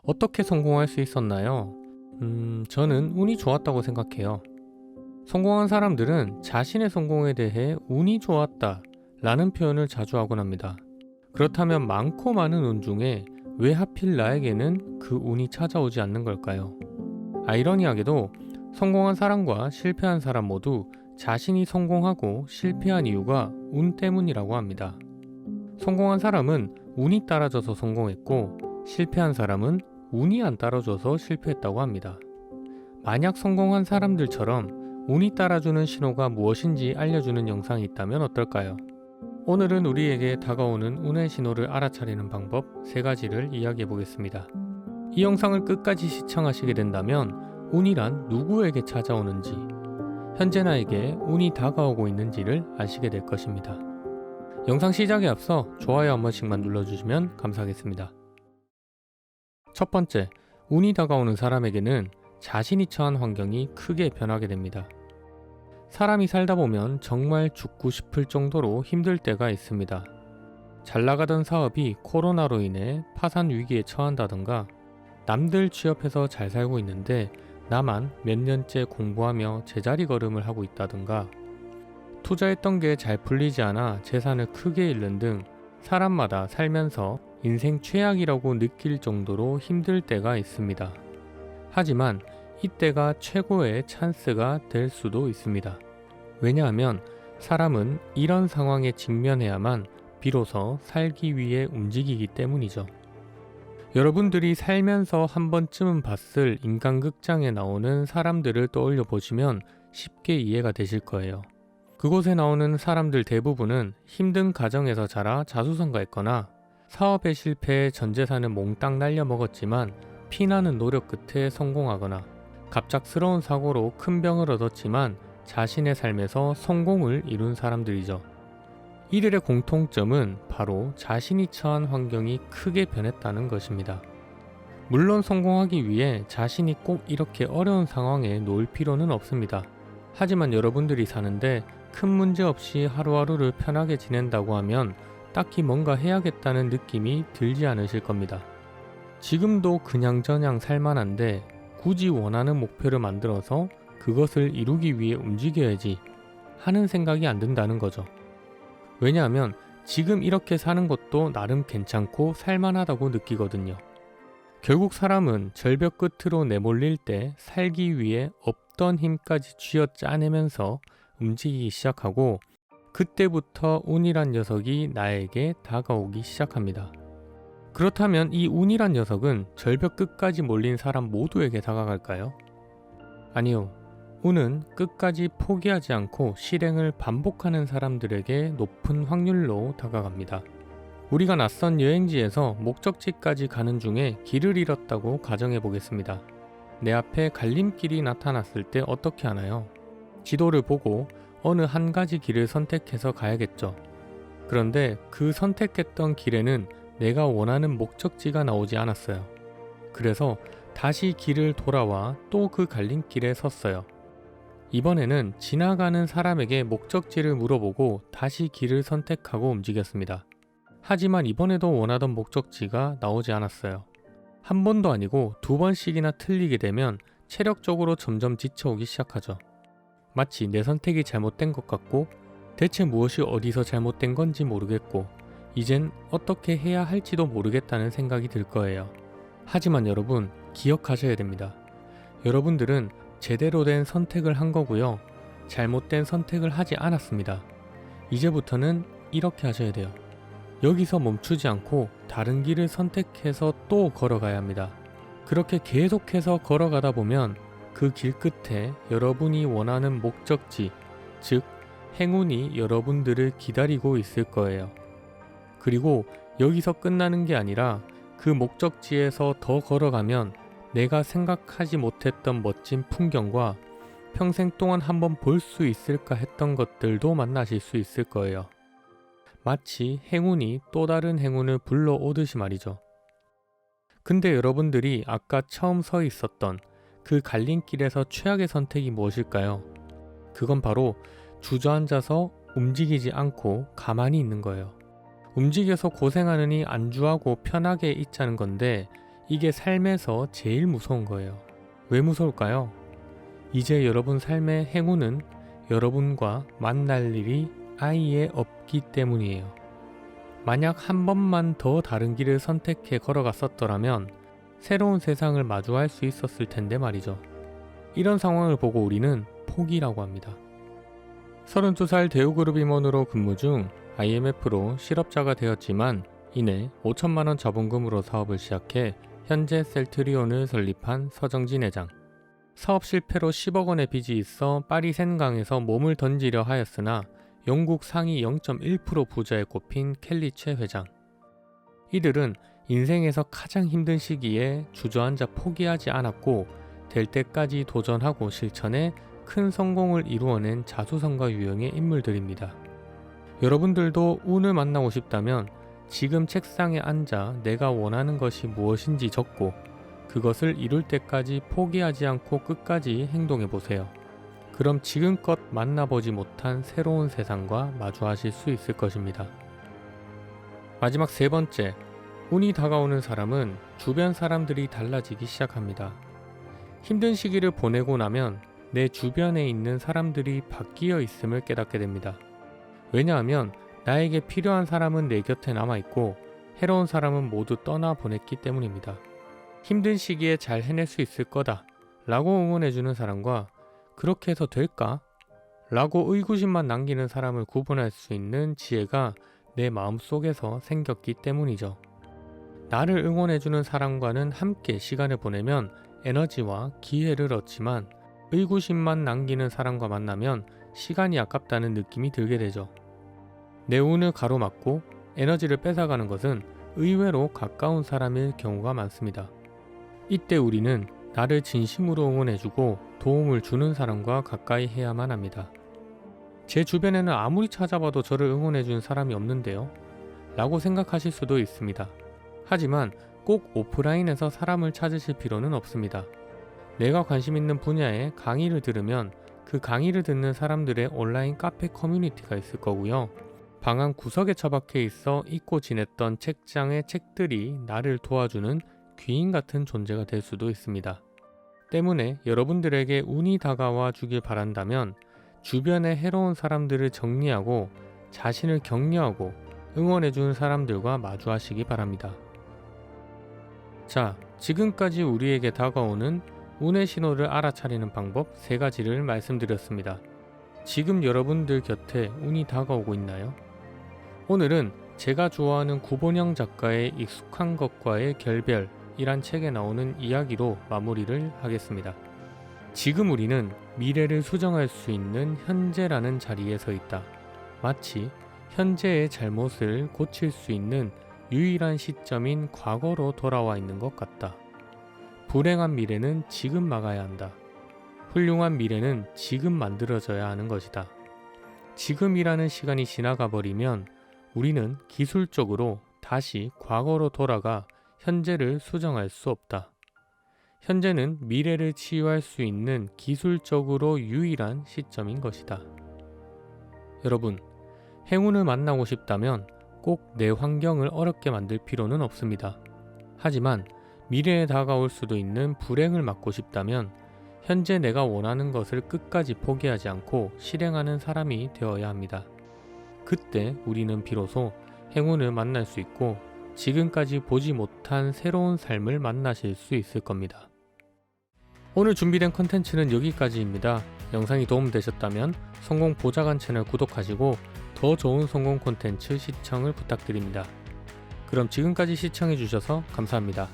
어떻게 성공할 수 있었나요? 저는 운이 좋았다고 생각해요. 성공한 사람들은 자신의 성공에 대해 운이 좋았다 라는 표현을 자주 하곤 합니다. 그렇다면 많고 많은 운 중에 왜 하필 나에게는 그 운이 찾아오지 않는 걸까요? 아이러니하게도 성공한 사람과 실패한 사람 모두 자신이 성공하고 실패한 이유가 운 때문이라고 합니다. 성공한 사람은 운이 따라줘서 성공했고 실패한 사람은 운이 안 따라줘서 실패했다고 합니다. 만약 성공한 사람들처럼 운이 따라주는 신호가 무엇인지 알려주는 영상이 있다면 어떨까요? 오늘은 우리에게 다가오는 운의 신호를 알아차리는 방법 3가지를 이야기해 보겠습니다. 이 영상을 끝까지 시청하시게 된다면 운이란 누구에게 찾아오는지, 현재 나에게 운이 다가오고 있는지를 아시게 될 것입니다. 영상 시작에 앞서 좋아요 한 번씩만 눌러주시면 감사하겠습니다. 첫 번째, 운이 다가오는 사람에게는 자신이 처한 환경이 크게 변하게 됩니다. 사람이 살다 보면 정말 죽고 싶을 정도로 힘들 때가 있습니다. 잘 나가던 사업이 코로나로 인해 파산 위기에 처한다던가, 남들 취업해서 잘 살고 있는데 나만 몇 년째 공부하며 제자리 걸음을 하고 있다던가, 투자했던 게 잘 풀리지 않아 재산을 크게 잃는 등 사람마다 살면서 인생 최악이라고 느낄 정도로 힘들 때가 있습니다. 하지만 이때가 최고의 찬스가 될 수도 있습니다. 왜냐하면 사람은 이런 상황에 직면해야만 비로소 살기 위해 움직이기 때문이죠. 여러분들이 살면서 한 번쯤은 봤을 인간극장에 나오는 사람들을 떠올려 보시면 쉽게 이해가 되실 거예요. 그곳에 나오는 사람들 대부분은 힘든 가정에서 자라 자수성가했거나 사업에 실패해 전 재산을 몽땅 날려먹었지만 피나는 노력 끝에 성공하거나, 갑작스러운 사고로 큰 병을 얻었지만 자신의 삶에서 성공을 이룬 사람들이죠. 이들의 공통점은 바로 자신이 처한 환경이 크게 변했다는 것입니다. 물론 성공하기 위해 자신이 꼭 이렇게 어려운 상황에 놓일 필요는 없습니다. 하지만 여러분들이 사는데 큰 문제 없이 하루하루를 편하게 지낸다고 하면 딱히 뭔가 해야겠다는 느낌이 들지 않으실 겁니다. 지금도 그냥저냥 살만한데 굳이 원하는 목표를 만들어서 그것을 이루기 위해 움직여야지 하는 생각이 안 든다는 거죠. 왜냐하면 지금 이렇게 사는 것도 나름 괜찮고 살만하다고 느끼거든요. 결국 사람은 절벽 끝으로 내몰릴 때 살기 위해 없던 힘까지 쥐어짜내면서 움직이기 시작하고, 그때부터 운이란 녀석이 나에게 다가오기 시작합니다. 그렇다면 이 운이란 녀석은 절벽 끝까지 몰린 사람 모두에게 다가갈까요? 아니요. 운은 끝까지 포기하지 않고 실행을 반복하는 사람들에게 높은 확률로 다가갑니다. 우리가 낯선 여행지에서 목적지까지 가는 중에 길을 잃었다고 가정해 보겠습니다. 내 앞에 갈림길이 나타났을 때 어떻게 하나요? 지도를 보고 어느 한 가지 길을 선택해서 가야겠죠. 그런데 그 선택했던 길에는 내가 원하는 목적지가 나오지 않았어요. 그래서 다시 길을 돌아와 또 그 갈림길에 섰어요. 이번에는 지나가는 사람에게 목적지를 물어보고 다시 길을 선택하고 움직였습니다. 하지만 이번에도 원하던 목적지가 나오지 않았어요. 한 번도 아니고 2번씩이나 틀리게 되면 체력적으로 점점 지쳐오기 시작하죠. 마치 내 선택이 잘못된 것 같고, 대체 무엇이 어디서 잘못된 건지 모르겠고, 이젠 어떻게 해야 할지도 모르겠다는 생각이 들 거예요. 하지만 여러분, 기억하셔야 됩니다. 여러분들은 제대로 된 선택을 한 거고요. 잘못된 선택을 하지 않았습니다. 이제부터는 이렇게 하셔야 돼요. 여기서 멈추지 않고 다른 길을 선택해서 또 걸어가야 합니다. 그렇게 계속해서 걸어가다 보면 그 길 끝에 여러분이 원하는 목적지, 즉 행운이 여러분들을 기다리고 있을 거예요. 그리고 여기서 끝나는 게 아니라 그 목적지에서 더 걸어가면 내가 생각하지 못했던 멋진 풍경과 평생 동안 한번 볼 수 있을까 했던 것들도 만나실 수 있을 거예요. 마치 행운이 또 다른 행운을 불러오듯이 말이죠. 근데 여러분들이 아까 처음 서 있었던 그 갈림길에서 최악의 선택이 무엇일까요? 그건 바로 주저앉아서 움직이지 않고 가만히 있는 거예요. 움직여서 고생하느니 안주하고 편하게 있자는 건데, 이게 삶에서 제일 무서운 거예요. 왜 무서울까요? 이제 여러분 삶의 행운은 여러분과 만날 일이 아예 없기 때문이에요. 만약 한 번만 더 다른 길을 선택해 걸어갔었더라면 새로운 세상을 마주할 수 있었을 텐데 말이죠. 이런 상황을 보고 우리는 포기라고 합니다. 32살 대우그룹 임원으로 근무 중 IMF로 실업자가 되었지만 이내 5천만 원 자본금으로 사업을 시작해 현재 셀트리온을 설립한 서정진 회장. 사업 실패로 10억 원의 빚이 있어 파리 센강에서 몸을 던지려 하였으나 영국 상위 0.1% 부자에 꼽힌 켈리 최 회장. 이들은 인생에서 가장 힘든 시기에 주저앉아 포기하지 않았고 될 때까지 도전하고 실천해 큰 성공을 이루어낸 자수성가 유형의 인물들입니다. 여러분들도 운을 만나고 싶다면 지금 책상에 앉아 내가 원하는 것이 무엇인지 적고 그것을 이룰 때까지 포기하지 않고 끝까지 행동해 보세요. 그럼 지금껏 만나보지 못한 새로운 세상과 마주하실 수 있을 것입니다. 마지막 세 번째, 운이 다가오는 사람은 주변 사람들이 달라지기 시작합니다. 힘든 시기를 보내고 나면 내 주변에 있는 사람들이 바뀌어 있음을 깨닫게 됩니다. 왜냐하면 나에게 필요한 사람은 내 곁에 남아있고 해로운 사람은 모두 떠나보냈기 때문입니다. 힘든 시기에 잘 해낼 수 있을 거다 라고 응원해주는 사람과 그렇게 해서 될까? 라고 의구심만 남기는 사람을 구분할 수 있는 지혜가 내 마음속에서 생겼기 때문이죠. 나를 응원해주는 사람과는 함께 시간을 보내면 에너지와 기회를 얻지만 의구심만 남기는 사람과 만나면 시간이 아깝다는 느낌이 들게 되죠. 내 운을 가로막고 에너지를 뺏어가는 것은 의외로 가까운 사람일 경우가 많습니다. 이때 우리는 나를 진심으로 응원해주고 도움을 주는 사람과 가까이 해야만 합니다. 제 주변에는 아무리 찾아봐도 저를 응원해준 사람이 없는데요? 라고 생각하실 수도 있습니다. 하지만 꼭 오프라인에서 사람을 찾으실 필요는 없습니다. 내가 관심 있는 분야의 강의를 들으면 그 강의를 듣는 사람들의 온라인 카페 커뮤니티가 있을 거고요. 방 안 구석에 처박혀 있어 잊고 지냈던 책장의 책들이 나를 도와주는 귀인 같은 존재가 될 수도 있습니다. 때문에 여러분들에게 운이 다가와 주길 바란다면 주변의 해로운 사람들을 정리하고 자신을 격려하고 응원해주는 사람들과 마주하시기 바랍니다. 자, 지금까지 우리에게 다가오는 운의 신호를 알아차리는 방법 3가지를 말씀드렸습니다. 지금 여러분들 곁에 운이 다가오고 있나요? 오늘은 제가 좋아하는 구본영 작가의 익숙한 것과의 결별이란 책에 나오는 이야기로 마무리를 하겠습니다. 지금 우리는 미래를 수정할 수 있는 현재라는 자리에 서 있다. 마치 현재의 잘못을 고칠 수 있는 유일한 시점인 과거로 돌아와 있는 것 같다. 불행한 미래는 지금 막아야 한다. 훌륭한 미래는 지금 만들어져야 하는 것이다. 지금이라는 시간이 지나가 버리면 우리는 기술적으로 다시 과거로 돌아가 현재를 수정할 수 없다. 현재는 미래를 치유할 수 있는 기술적으로 유일한 시점인 것이다. 여러분, 행운을 만나고 싶다면 꼭 내 환경을 어렵게 만들 필요는 없습니다. 하지만 미래에 다가올 수도 있는 불행을 막고 싶다면 현재 내가 원하는 것을 끝까지 포기하지 않고 실행하는 사람이 되어야 합니다. 그때 우리는 비로소 행운을 만날 수 있고 지금까지 보지 못한 새로운 삶을 만나실 수 있을 겁니다. 오늘 준비된 컨텐츠는 여기까지입니다. 영상이 도움되셨다면 성공 보좌관 채널 구독하시고 더 좋은 성공 콘텐츠 시청을 부탁드립니다. 그럼 지금까지 시청해주셔서 감사합니다.